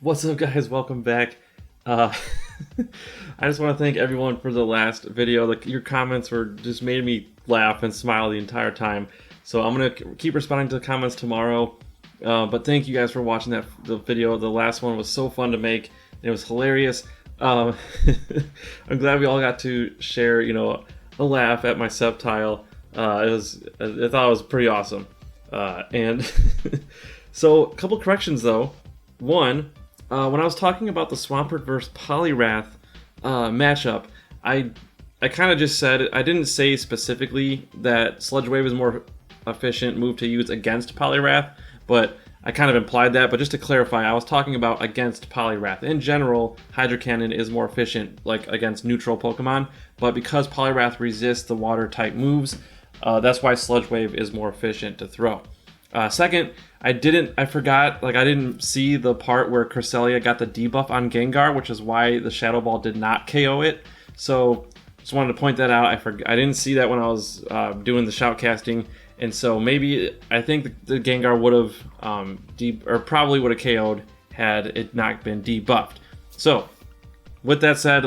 What's up, guys? Welcome back. Uh, I just want to thank everyone for the last video. Like, your comments were just made me laugh and smile the entire time. So I'm gonna keep responding to the comments tomorrow. But thank you guys for watching the video. The last one was so fun to make. It was hilarious. I'm glad we all got to share, a laugh at my subtile. I thought it was pretty awesome. And so a couple corrections though. One. When I was talking about the Swampert vs. Poliwrath matchup, I kind of just said, I didn't say specifically that Sludge Wave is more efficient move to use against Poliwrath, but I kind of implied that. But just to clarify, I was talking about against Poliwrath. In general, Hydro Cannon is more efficient like against neutral Pokemon, but because Poliwrath resists the water type moves, that's why Sludge Wave is more efficient to throw. Second, I didn't see the part where Cresselia got the debuff on Gengar, which is why the Shadow Ball did not KO it. So, just wanted to point that out. I didn't see that when I was doing the shoutcasting, and so I think the Gengar would have probably would have KO'd had it not been debuffed. So, with that said,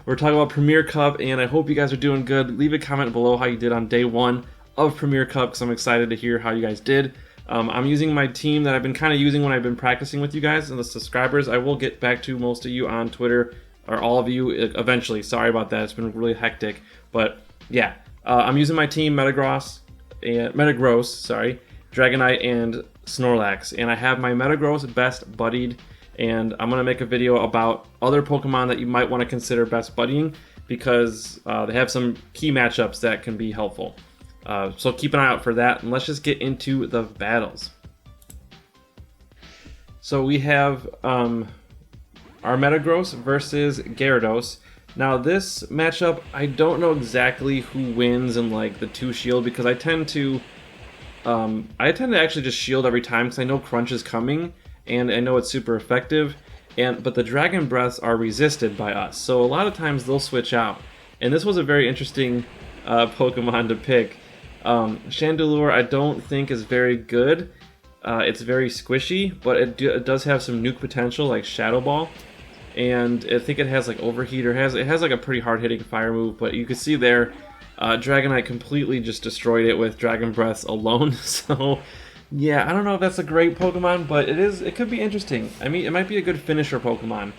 we're talking about Premier Cup, and I hope you guys are doing good. Leave a comment below how you did on day 1 of Premier Cup, because I'm excited to hear how you guys did. I'm using my team that I've been kind of using when I've been practicing with you guys and the subscribers. I will get back to most of you on Twitter, or all of you eventually. Sorry about that, it's been really hectic. But yeah, I'm using my team Metagross, Dragonite, and Snorlax. And I have my Metagross best buddied, and I'm going to make a video about other Pokemon that you might want to consider best buddying, because they have some key matchups that can be helpful. So keep an eye out for that, and let's just get into the battles. So we have our Metagross versus Gyarados. Now this matchup, I don't know exactly who wins in like the 2 shield, because I tend to actually just shield every time because I know Crunch is coming and I know it's super effective. But the Dragon Breaths are resisted by us, so a lot of times they'll switch out. And this was a very interesting Pokemon to pick. Chandelure I don't think is very good. It's very squishy, but it does have some nuke potential like Shadow Ball, and I think it has like Overheat, or it has like a pretty hard hitting fire move. But you can see there, Dragonite completely just destroyed it with Dragon Breaths alone. So yeah, I don't know if that's a great Pokemon, but it could be interesting. I mean, it might be a good finisher Pokemon,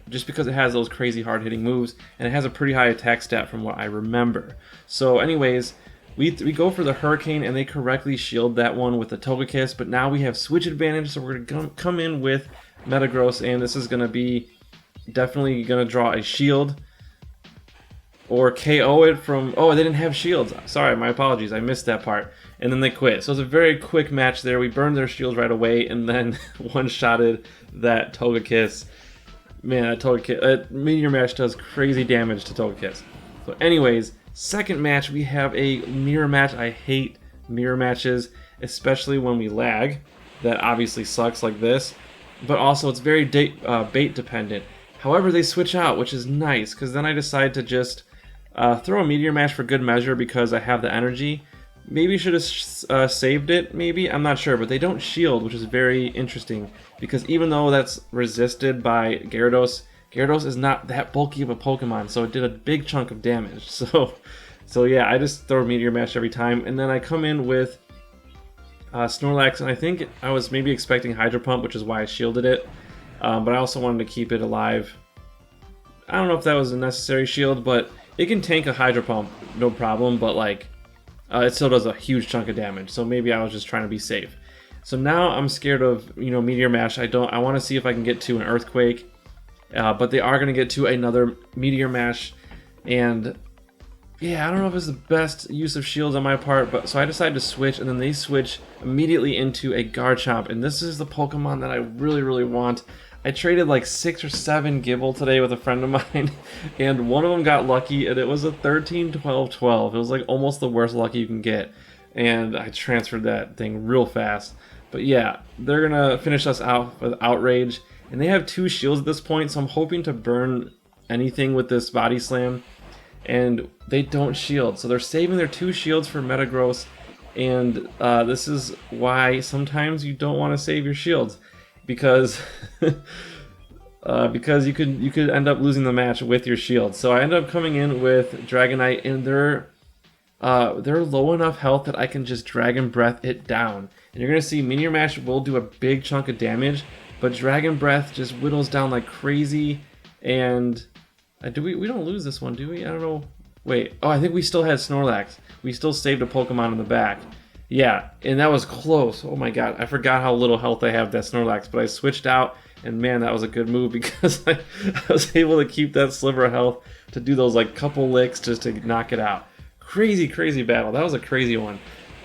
just because it has those crazy hard hitting moves, and it has a pretty high attack stat from what I remember. So anyways, we go for the Hurricane, and they correctly shield that one with the Togekiss, but now we have switch advantage, so we're going to come in with Metagross, and this is going to be definitely going to draw a shield or KO it from... Oh, they didn't have shields. Sorry, my apologies. I missed that part. And then they quit. So it's a very quick match there. We burned their shields right away, and then one-shotted that Togekiss. Man, that Togekiss... Meteor Mash does crazy damage to Togekiss. So anyways, second match, we have a mirror match. I hate mirror matches, especially when we lag. That obviously sucks like this. But also, it's very bait dependent. However, they switch out, which is nice, because then I decide to just throw a Meteor Mash for good measure because I have the energy. Maybe should have saved it, maybe? I'm not sure, but they don't shield, which is very interesting, because even though that's resisted by Gyarados, Gyarados is not that bulky of a Pokemon, so it did a big chunk of damage. So yeah, I just throw Meteor Mash every time, and then I come in with Snorlax, and I think I was maybe expecting Hydro Pump, which is why I shielded it, but I also wanted to keep it alive. I don't know if that was a necessary shield, but it can tank a Hydro Pump, no problem, but like, it still does a huge chunk of damage, so maybe I was just trying to be safe. So now I'm scared of, Meteor Mash. I want to see if I can get to an Earthquake. But they are going to get to another Meteor Mash, and yeah, I don't know if it's the best use of shields on my part, but so I decided to switch, and then they switch immediately into a Garchomp, and this is the Pokemon that I really, really want. I traded like 6 or 7 Gible today with a friend of mine, and one of them got lucky, and it was a 13-12-12. It was like almost the worst luck you can get, and I transferred that thing real fast. But yeah, they're going to finish us out with Outrage. And they have 2 shields at this point, so I'm hoping to burn anything with this Body Slam. And they don't shield, so they're saving their 2 shields for Metagross. And this is why sometimes you don't want to save your shields. because because you could end up losing the match with your shield. So I ended up coming in with Dragonite, and they're low enough health that I can just Dragon Breath it down. And you're gonna see Meteor Mash will do a big chunk of damage, but Dragon Breath just whittles down like crazy. And we don't lose this one, do we? I don't know. Wait, oh, I think we still had Snorlax. We still saved a Pokemon in the back. Yeah, and that was close. Oh my god, I forgot how little health I have that Snorlax, but I switched out, and man, that was a good move because I was able to keep that sliver of health to do those like couple licks just to knock it out. Crazy, crazy battle. That was a crazy one.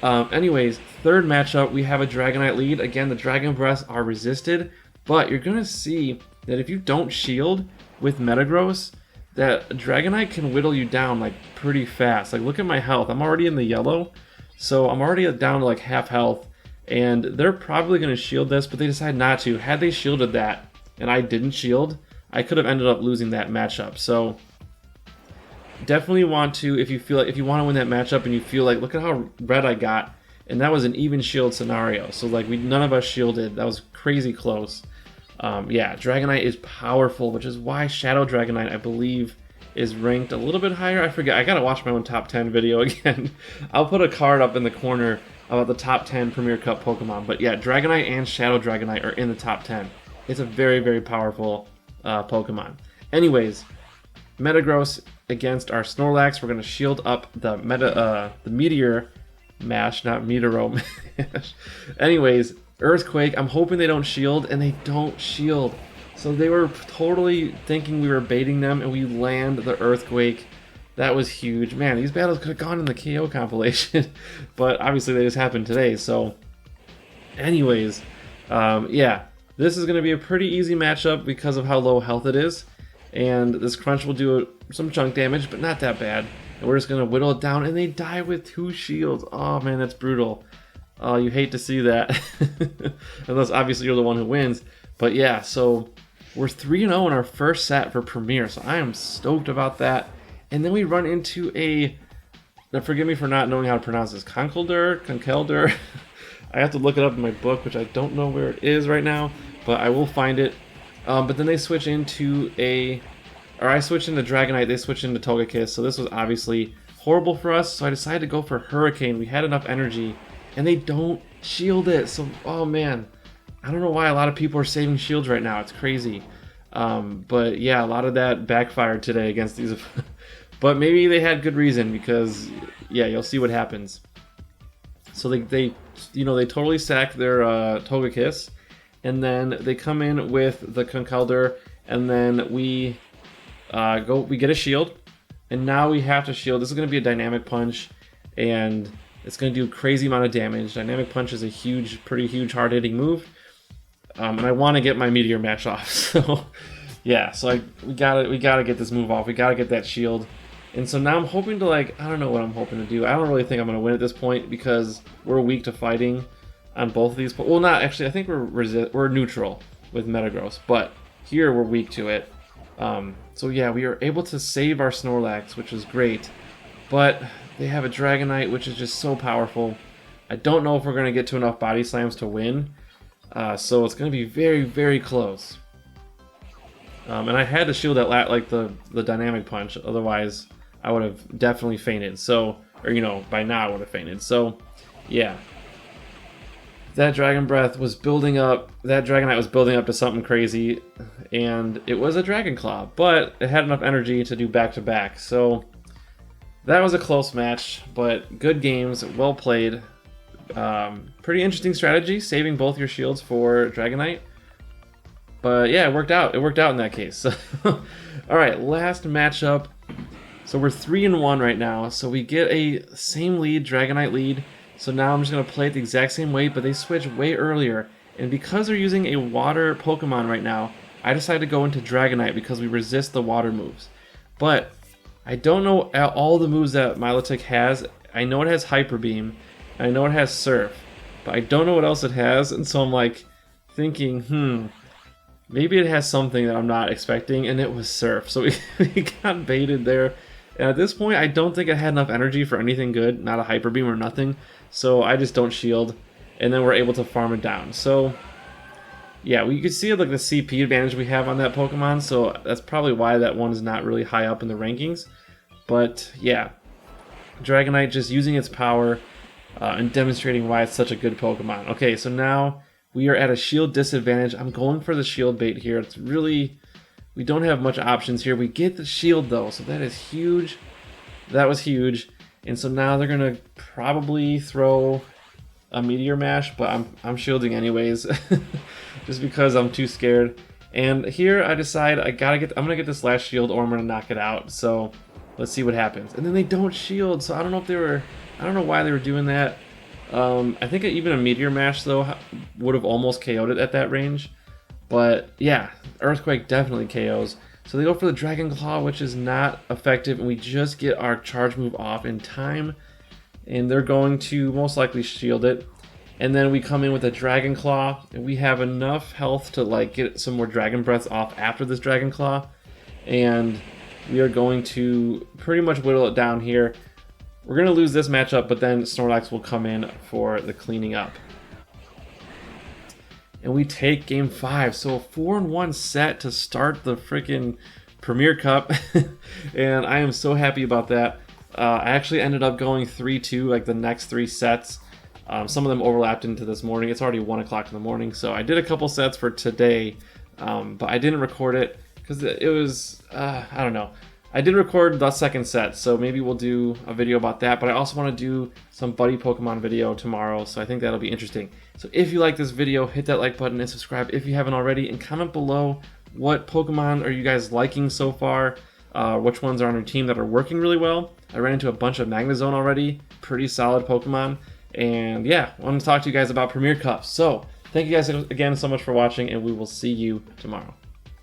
Anyways, third matchup, we have a Dragonite lead. Again, the Dragon Breaths are resisted, but you're going to see that if you don't shield with Metagross, that Dragonite can whittle you down like pretty fast. Like, look at my health. I'm already in the yellow, so I'm already down to like half health, and they're probably going to shield this, but they decide not to. Had they shielded that, and I didn't shield, I could have ended up losing that matchup. So definitely want to, if you want to win that matchup and you feel like, look at how red I got, and that was an even shield scenario. So like none of us shielded. That was crazy close. Yeah, Dragonite is powerful, which is why Shadow Dragonite, I believe, is ranked a little bit higher. I forget. I gotta watch my own top 10 video again. I'll put a card up in the corner about the top 10 Premier Cup Pokemon. But yeah, Dragonite and Shadow Dragonite are in the top 10. It's a very, very powerful Pokemon. Anyways, Metagross against our Snorlax. We're gonna shield up the Meteor Mash, not Meteoro Mash. Anyways, Earthquake, I'm hoping they don't shield, and they don't shield. So they were totally thinking we were baiting them, and we land the Earthquake. That was huge. Man, these battles could have gone in the KO compilation, but obviously they just happened today. So anyways, yeah, this is going to be a pretty easy matchup because of how low health it is. And this Crunch will do some chunk damage, but not that bad. And we're just going to whittle it down, and they die with 2 shields. Oh man, that's brutal. Oh, you hate to see that. Unless obviously you're the one who wins. But yeah, so we're 3-0 in our first set for Premier, so I am stoked about that. And then we run into a... Now forgive me for not knowing how to pronounce this. Conkeldurr? I have to look it up in my book, which I don't know where it is right now, but I will find it. But then they switch into a... Or I switch into Dragonite, they switch into Togekiss, so this was obviously horrible for us, so I decided to go for Hurricane. We had enough energy, and they don't shield it, so, oh man. I don't know why a lot of people are saving shields right now, it's crazy. But yeah, a lot of that backfired today against these. But maybe they had good reason, because, yeah, you'll see what happens. So they totally sack their Togekiss, and then they come in with the Conkeldurr, and then we get a shield, and now we have to shield. This is going to be a Dynamic Punch, and it's going to do a crazy amount of damage. Dynamic Punch is a pretty huge, hard-hitting move, and I want to get my Meteor Mash off. So yeah, so we gotta get this move off. We gotta get that shield, and so now I'm hoping to, I don't know what I'm hoping to do. I don't really think I'm going to win at this point because we're weak to fighting on both of these. Well, not actually. I think we're neutral with Metagross, but here we're weak to it. So yeah, we are able to save our Snorlax, which is great, but they have a Dragonite, which is just so powerful. I don't know if we're going to get to enough Body Slams to win, so it's going to be very, very close. And I had to shield that the Dynamic Punch, otherwise I would have definitely fainted. So, or by now I would have fainted. So, yeah. That Dragon Breath was building up, that Dragonite was building up to something crazy, and it was a Dragon Claw, but it had enough energy to do back-to-back, so that was a close match, but good games, well played. Pretty interesting strategy, saving both your shields for Dragonite, but yeah, it worked out in that case. Alright, last matchup. So we're 3-1 right now, so we get a same lead, Dragonite lead. So now I'm just going to play it the exact same way, but they switch way earlier. And because they're using a water Pokemon right now, I decided to go into Dragonite because we resist the water moves. But I don't know all the moves that Milotic has. I know it has Hyper Beam, and I know it has Surf, but I don't know what else it has, and so I'm thinking, maybe it has something that I'm not expecting, and it was Surf. So we got baited there. And at this point, I don't think I had enough energy for anything good, not a Hyper Beam or nothing. So I just don't shield, and then we're able to farm it down. So yeah, we could see like the CP advantage we have on that Pokemon, so that's probably why that one's not really high up in the rankings. But yeah, Dragonite just using its power and demonstrating why it's such a good Pokemon. Okay, so now we are at a shield disadvantage. I'm going for the shield bait here. It's really, we don't have much options here. We get the shield though, so that is huge. That was huge. And so now they're gonna probably throw a Meteor Mash, but I'm shielding anyways, just because I'm too scared. And here I decide I'm gonna get this last shield or I'm gonna knock it out. So let's see what happens. And then they don't shield, so I don't know why they were doing that. I think even a Meteor Mash though would have almost KO'd it at that range. But yeah, Earthquake definitely KOs. So they go for the Dragon Claw, which is not effective, and we just get our charge move off in time. And they're going to most likely shield it. And then we come in with a Dragon Claw, and we have enough health to like get some more Dragon Breaths off after this Dragon Claw. And we are going to pretty much whittle it down here. We're going to lose this matchup, but then Snorlax will come in for the cleaning up. And we take game 5. So a 4-1 set to start the freaking Premier Cup. And I am so happy about that. I actually ended up going 3-2 like the next 3 sets. Some of them overlapped into this morning. It's already 1 o'clock in the morning. So I did a couple sets for today, but I didn't record it because it was, I don't know. I did record the second set, so maybe we'll do a video about that, but I also want to do some buddy Pokemon video tomorrow, so I think that'll be interesting. So if you like this video, hit that like button and subscribe if you haven't already, and comment below what Pokemon are you guys liking so far, which ones are on your team that are working really well. I ran into a bunch of Magnezone already, pretty solid Pokemon, and yeah, I want to talk to you guys about Premier Cups. So thank you guys again so much for watching, and we will see you tomorrow.